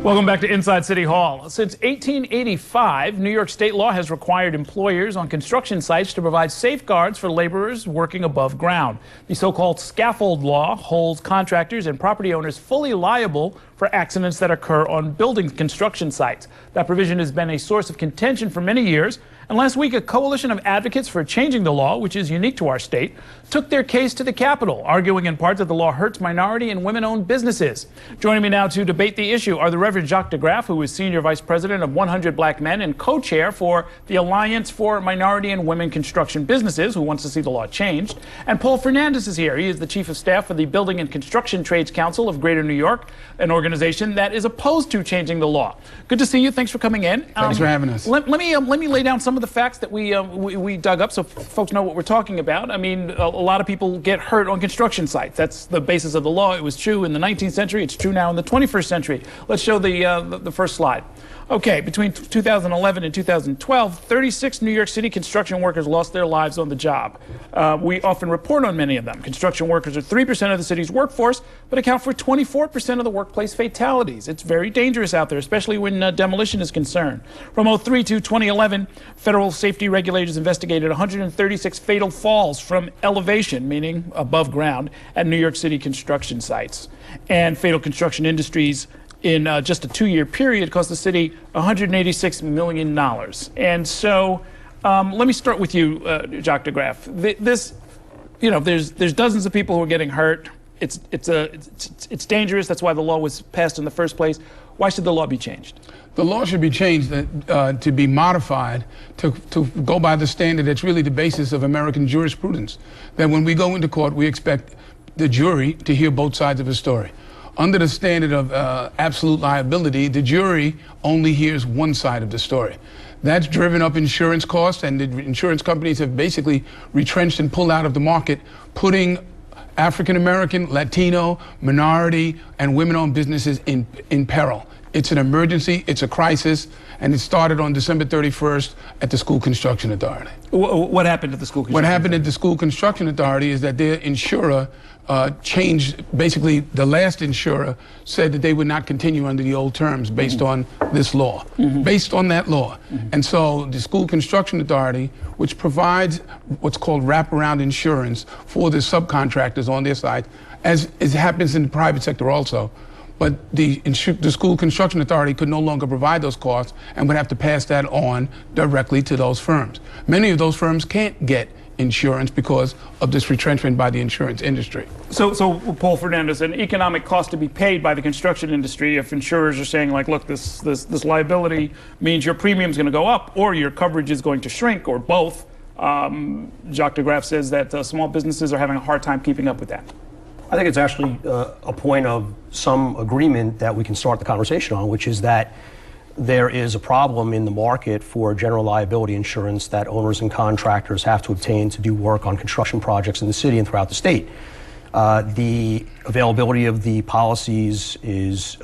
Welcome back to Inside City Hall. Since 1885, New York state law has required employers on construction sites to provide safeguards for laborers working above ground. The so-called Scaffold law holds contractors and property owners fully liable for accidents that occur on building construction sites. That provision has been a source of contention for many years. And last week, a coalition of advocates for changing the law, which is unique to our state, took their case to the Capitol, arguing in part that the law hurts minority and women-owned businesses. Joining me now to debate the issue are the Reverend Jacques DeGraff, who is Senior Vice President of 100 Black Men and co-chair for the Alliance for Minority and Women Construction Businesses, who wants to see the law changed. And Paul Fernandez is here. He is the Chief of Staff for the Building and Construction Trades Council of Greater New York, an organization that is opposed to changing the law. Good to see you. Thanks for coming in. Thanks for having us. Let me lay down some of the facts that we dug up so folks know what we're talking about. I mean, a lot of people get hurt on construction sites. That's the basis of the law. It was true in the 19th century. It's true now in the 21st century. Let's show the first slide. Okay, between 2011 and 2012, 36 New York City construction workers lost their lives on the job. We often report on many of them. Construction workers are 3% of the city's workforce, but account for 24% of the workplace fatalities. It's very dangerous out there, especially when demolition is concerned. From 2003 to 2011, federal safety regulators investigated 136 fatal falls from elevation, meaning above ground, at New York City construction sites. And fatal construction industries in just a 2-year period cost the city $186 million. And so let me start with you, Jacques DeGraff. There's dozens of people who are getting hurt. It's dangerous. That's why the law was passed in the first place. Why should the law be changed? The law should be changed to be modified to go by the standard that's really the basis of American jurisprudence. That when we go into court, we expect the jury to hear both sides of a story. Under the standard of absolute liability, the jury only hears one side of the story. That's driven up insurance costs, and the insurance companies have basically retrenched and pulled out of the market, putting African American, Latino, minority, and women-owned businesses in peril. It's an emergency, it's a crisis, and it started on December 31st at the School Construction Authority. What happened at the School Construction Authority? What happened at the School Construction Authority is that their insurer changed, basically the last insurer said that they would not continue under the old terms based on this law, based on that law. And so the School Construction Authority, which provides what's called wraparound insurance for the subcontractors on their side, as it happens in the private sector also, but the School Construction Authority could no longer provide those costs and would have to pass that on directly to those firms. Many of those firms can't get insurance because of this retrenchment by the insurance industry. So Paul Fernandez, an economic cost to be paid by the construction industry if insurers are saying, like, look, this liability means your premium is going to go up or your coverage is going to shrink, or both. Jacques DeGraff says that small businesses are having a hard time keeping up with that. I think it's actually a point of some agreement that we can start the conversation on, which is that there is a problem in the market for general liability insurance that owners and contractors have to obtain to do work on construction projects in the city and throughout the state. The availability of the policies seems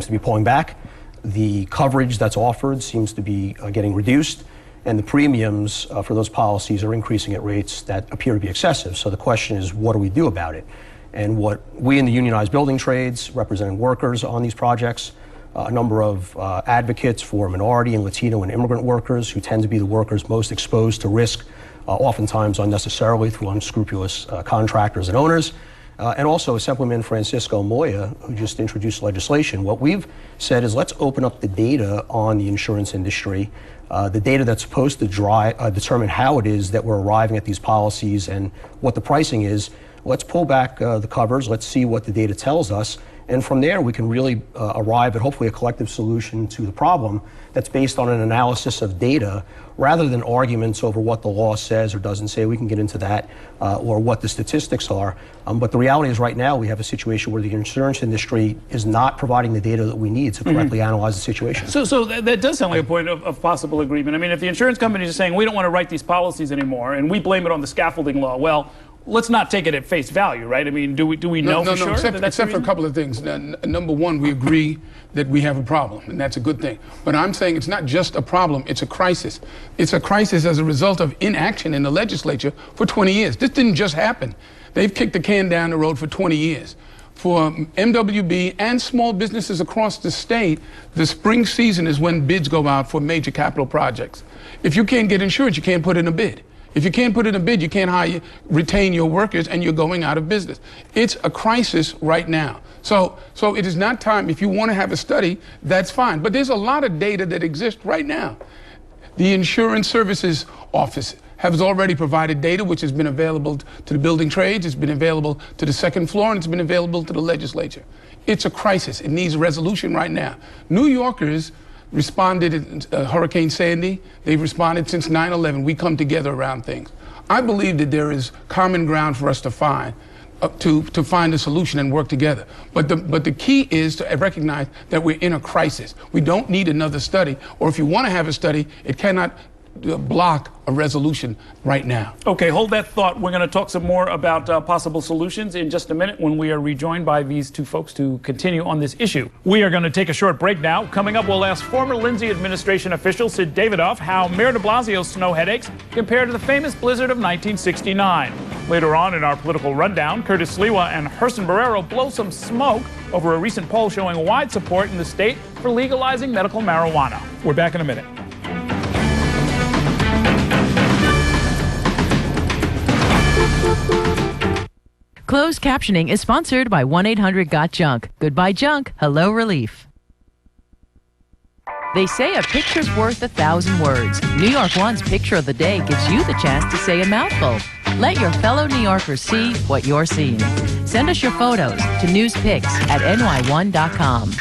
to be pulling back. The coverage that's offered seems to be getting reduced, and the premiums for those policies are increasing at rates that appear to be excessive. So the question is, what do we do about it? And what we in the unionized building trades, representing workers on these projects, a number of advocates for minority and Latino and immigrant workers who tend to be the workers most exposed to risk, oftentimes unnecessarily through unscrupulous contractors and owners, and also Assemblyman Francisco Moya, who just introduced legislation. What we've said is, let's open up the data on the insurance industry, the data that's supposed to determine how it is that we're arriving at these policies and what the pricing is. Let's pull back the covers, let's see what the data tells us, and from there we can really arrive at hopefully a collective solution to the problem that's based on an analysis of data rather than arguments over what the law says or doesn't say. We can get into that, or what the statistics are. But the reality is right now we have a situation where the insurance industry is not providing the data that we need to correctly analyze the situation. So that does sound like a point of possible agreement. I mean, if the insurance companies are saying we don't want to write these policies anymore and we blame it on the scaffolding law, well, let's not take it at face value, right? I mean, do we know for sure? Except for a couple of things. Number one, we agree that we have a problem, and that's a good thing. But I'm saying it's not just a problem, it's a crisis. It's a crisis as a result of inaction in the legislature for 20 years. This didn't just happen. They've kicked the can down the road for 20 years. for MWB and small businesses across the state, the spring season is when bids go out for major capital projects. If you can't get insurance, you can't put in a bid. If you can't put in a bid, you can't retain your workers, and you're going out of business. It's a crisis right now. So it is not time. If you want to have a study, that's fine. But there's a lot of data that exists right now. The Insurance Services Office has already provided data which has been available to the building trades, it's been available to the second floor, and it's been available to the legislature. It's a crisis. It needs resolution right now. New Yorkers responded in Hurricane Sandy. They've responded since 9/11. We come together around things. I believe that there is common ground for us to find a solution and work together. But the key is to recognize that we're in a crisis. We don't need another study, or if you want to have a study, it cannot block a resolution right now. Okay, hold that thought. We're going to talk some more about possible solutions in just a minute when we are rejoined by these two folks to continue on this issue. We are going to take a short break now. Coming up, we'll ask former Lindsay administration official Sid Davidoff how Mayor de Blasio's snow headaches compare to the famous blizzard of 1969. Later on in our political rundown, Curtis Sliwa and Herson Barrero blow some smoke over a recent poll showing wide support in the state for legalizing medical marijuana. We're back in a minute. Closed captioning is sponsored by 1-800-GOT-JUNK. Goodbye junk, hello relief. They say a picture's worth 1,000 words. New York One's Picture of the Day gives you the chance to say a mouthful. Let your fellow New Yorkers see what you're seeing. Send us your photos to newspics@ny1.com.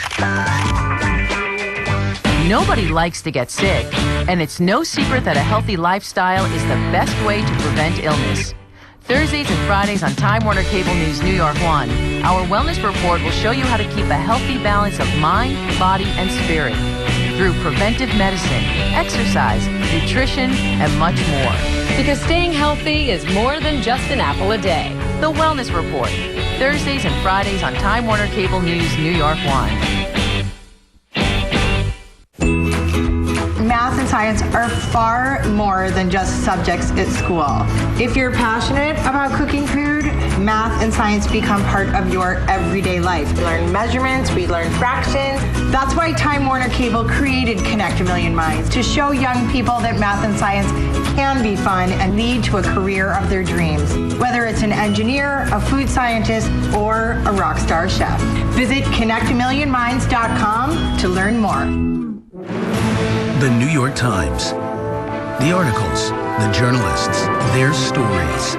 Nobody likes to get sick, and it's no secret that a healthy lifestyle is the best way to prevent illness. Thursdays and Fridays on Time Warner Cable News New York 1, our wellness report will show you how to keep a healthy balance of mind, body, and spirit through preventive medicine, exercise, nutrition, and much more. Because staying healthy is more than just an apple a day. The Wellness Report, Thursdays and Fridays on Time Warner Cable News New York 1. Math and science are far more than just subjects at school. If you're passionate about cooking food, math and science become part of your everyday life. We learn measurements, we learn fractions. That's why Time Warner Cable created Connect a Million Minds, to show young people that math and science can be fun and lead to a career of their dreams. Whether it's an engineer, a food scientist, or a rock star chef. Visit connectamillionminds.com to learn more. The New York Times. The articles, the journalists, their stories.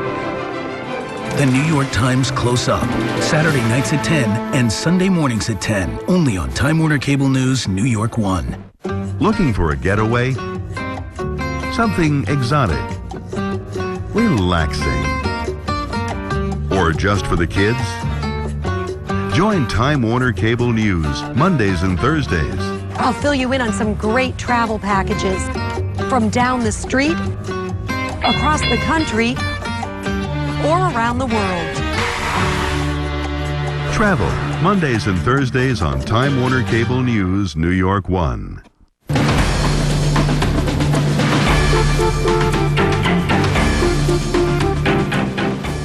The New York Times Close Up, Saturday nights at 10 and Sunday mornings at 10, only on Time Warner Cable News New York 1. Looking for a getaway? Something exotic, relaxing, or just for the kids? Join Time Warner Cable News Mondays and Thursdays. I'll fill you in on some great travel packages from down the street, across the country, or around the world. Travel Mondays and Thursdays on Time Warner Cable News New York 1.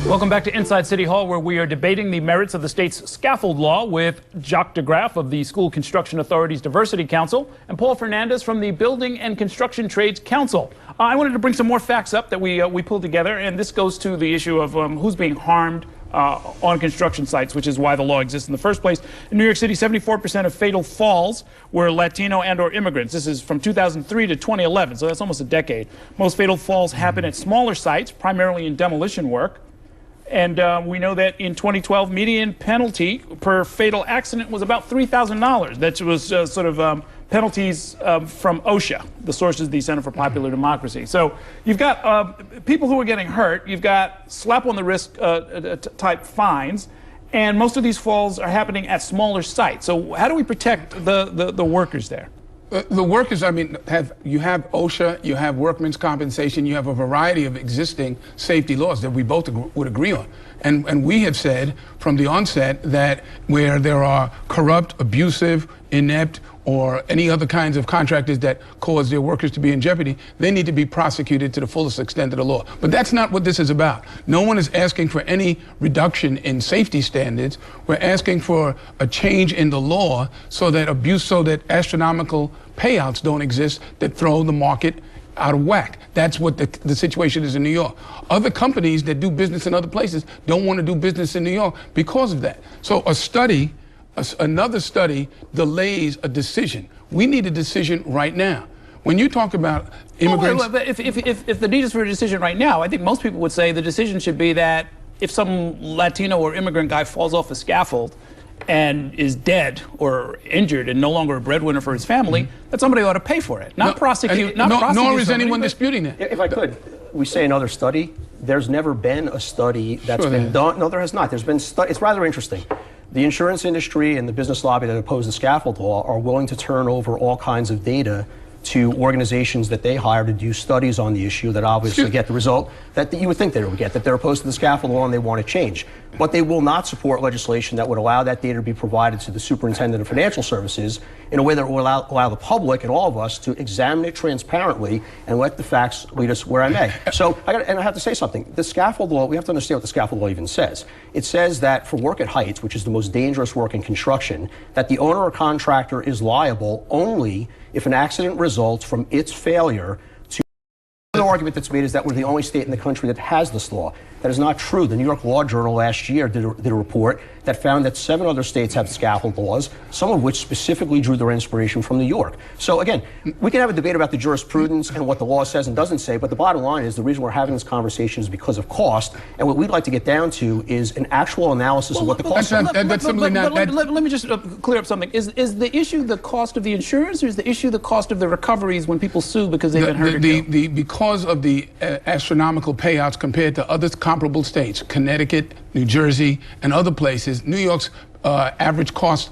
Welcome back to Inside City Hall, where we are debating the merits of the state's Scaffold law with Jacques DeGraff of the School Construction Authority's Diversity Council and Paul Fernandez from the Building and Construction Trades Council. I wanted to bring some more facts up that we pulled together, and this goes to the issue of who's being harmed on construction sites, which is why the law exists in the first place. In New York City, 74% of fatal falls were Latino and or immigrants. This is from 2003 to 2011, so that's almost a decade. Most fatal falls happen at smaller sites, primarily in demolition work. And we know that in 2012, median penalty per fatal accident was about $3,000. That was penalties from OSHA. The source is the Center for Popular Democracy. So you've got people who are getting hurt. You've got slap on the wrist type fines. And most of these falls are happening at smaller sites. So how do we protect the workers there? The workers, you have OSHA, you have workmen's compensation, you have a variety of existing safety laws that we both would agree on. And we have said from the onset that where there are corrupt, abusive, inept, or any other kinds of contractors that cause their workers to be in jeopardy, they need to be prosecuted to the fullest extent of the law. But that's not what this is about. No one is asking for any reduction in safety standards. We're asking for a change in the law so that astronomical payouts don't exist that throw the market out of whack. That's what the situation is in New York. Other companies that do business in other places don't want to do business in New York because of that. So another study delays a decision. We need a decision right now. When you talk about immigrants... Well, but if the need is for a decision right now, I think most people would say the decision should be that if some Latino or immigrant guy falls off a scaffold and is dead or injured and no longer a breadwinner for his family, that somebody ought to pay for it, not prosecute. Nor is anyone disputing that. If I could, we say another study. There's never been a study that's been done. No, there has not. There's been it's rather interesting. The insurance industry and the business lobby that oppose the scaffold law are willing to turn over all kinds of data to organizations that they hire to do studies on the issue that obviously get the result that you would think they would get, that they're opposed to the scaffold law and they want to change. But they will not support legislation that would allow that data to be provided to the superintendent of financial services in a way that will allow the public and all of us to examine it transparently and let the facts lead us where I may. So, I have to say something. The scaffold law, we have to understand what the scaffold law even says. It says that for work at heights, which is the most dangerous work in construction, that the owner or contractor is liable only if an accident results from its failure to... The argument that's made is that we're the only state in the country that has this law. That is not true. The New York Law Journal last year did a report that found that 7 other states have scaffold laws, some of which specifically drew their inspiration from New York. So again, we can have a debate about the jurisprudence and what the law says and doesn't say, but the bottom line is the reason we're having this conversation is because of cost, and what we'd like to get down to is an actual analysis of what the cost is. Let me just clear up something. Is the issue the cost of the insurance, or is the issue the cost of the recoveries when people sue because they've been hurt or killed? Because of the astronomical payouts compared to other comparable states, Connecticut, New Jersey, and other places, New York's average cost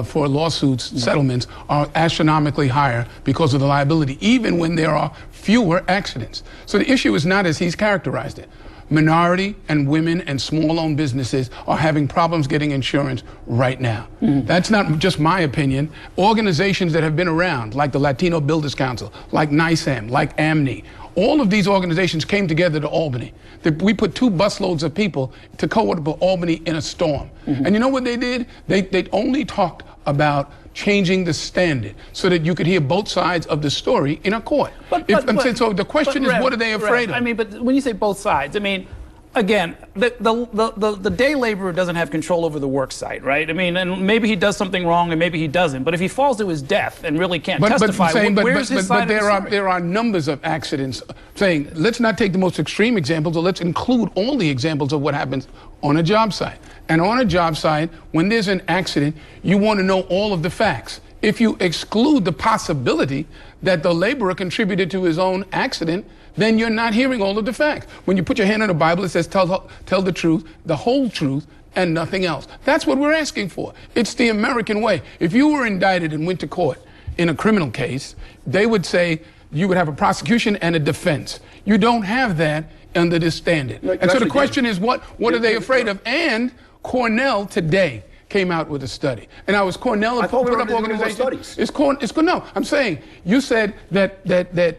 for lawsuits, settlements, are astronomically higher because of the liability, even when there are fewer accidents. So the issue is not as he's characterized it. Minority and women and small-owned businesses are having problems getting insurance right now. That's not just my opinion. Organizations that have been around, like the Latino Builders Council, like NYSAM, like AMNI, all of these organizations came together to Albany. We put 2 busloads of people to co-op Albany in a storm. And you know what they did? They only talked about changing the standard so that you could hear both sides of the story in a court. So the question is, what are they afraid of? I mean, but when you say both sides, I mean, again, the day laborer doesn't have control over the work site, right? I mean, and maybe he does something wrong and maybe he doesn't. But if he falls to his death and really can't testify, where's his side of the story? There are numbers of accidents saying, let's not take the most extreme examples, or let's include all the examples of what happens on a job site. And on a job site, when there's an accident, you want to know all of the facts. If you exclude the possibility that the laborer contributed to his own accident, then you're not hearing all of the facts. When you put your hand on the Bible, it says tell the truth, the whole truth, and nothing else. That's what we're asking for. It's the American way. If you were indicted and went to court in a criminal case, they would say you would have a prosecution and a defense. You don't have that under this standard. And so the question is, what are they afraid of? And Cornell today came out with a study. And I was Cornell and put up organizations. No, I'm saying, you said that they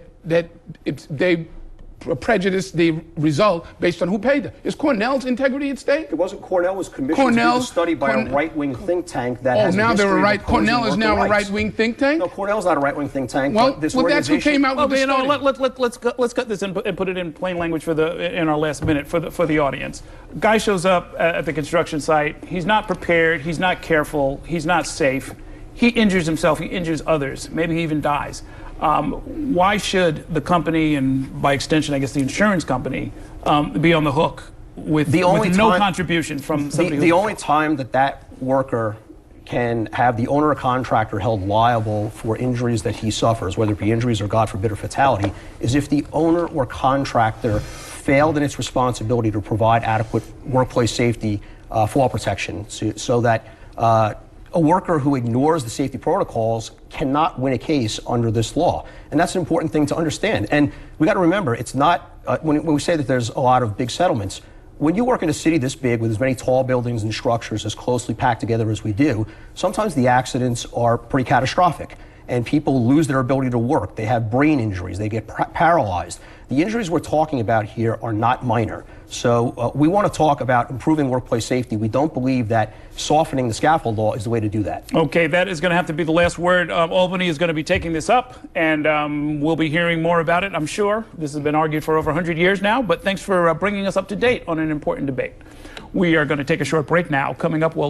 prejudice the result based on who paid them. Is Cornell's integrity at stake? It wasn't. Cornell was commissioned to do a study by a right-wing think tank that has now they're a right. Cornell is now a right-wing think tank? No, Cornell's not a right-wing think tank. Well, that's who came out with the study. Let's cut this and put it in plain language in our last minute for the audience. Guy shows up at the construction site. He's not prepared. He's not careful. He's not safe. He injures himself. He injures others. Maybe he even dies. Why should the company, and by extension, I guess the insurance company, be on the hook with no contribution from somebody? The only time that worker can have the owner or contractor held liable for injuries that he suffers, whether it be injuries or, God forbid, or fatality, is if the owner or contractor failed in its responsibility to provide adequate workplace safety fall protection, so that a worker who ignores the safety protocols cannot win a case under this law. And that's an important thing to understand. And we got to remember, it's not, when we say that there's a lot of big settlements, when you work in a city this big with as many tall buildings and structures as closely packed together as we do, sometimes the accidents are pretty catastrophic and people lose their ability to work. They have brain injuries, they get paralyzed. The injuries we're talking about here are not minor. So we want to talk about improving workplace safety. We don't believe that softening the scaffold law is the way to do that. Okay, that is going to have to be the last word. Albany is going to be taking this up, and we'll be hearing more about it, I'm sure. This has been argued for over 100 years now, but thanks for bringing us up to date on an important debate. We are going to take a short break now. Coming up, we'll